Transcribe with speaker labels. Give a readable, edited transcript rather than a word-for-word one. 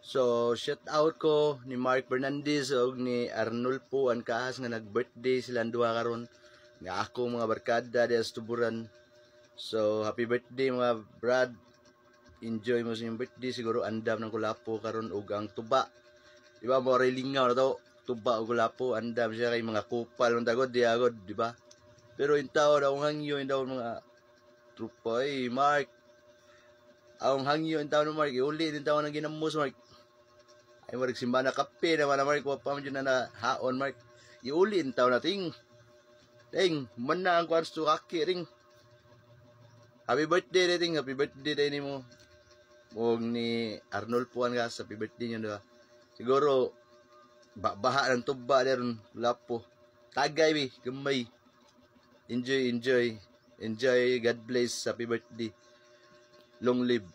Speaker 1: So, shout out ko ni Mark Fernandez o ni Arnulfo ang kahas nga nag-birthday silang duha karon. Nga ako mga barkada diya sa tuburan. So, happy birthday mga brad. Enjoy mo sa inyong birthday. Siguro andam ng kulapo karon ug ang tuba. Di ba mo lingaw na to? Tuba ug kulapo andam siya kay mga kupal ng tagod diagod, di ba? Pero yung tao daw hangyo yung daw mga trupa Mark. Ang hangyo yung tao ng Mark, iuli din tao ng ginamos Mark. Ay Mark simbana kape naman na Mark, wa pa man na haon Mark. Iuli din tao nating. Ting, man na ang kwan to kaki ring. Happy birthday ting, happy birthday din mo. Og ni Arnold Puan ka, happy birthday niyo diba. Siguro baha ng tuba deron lapo. Tagay bi, gamay. Enjoy, enjoy. Enjoy, God bless, happy birthday. Long live.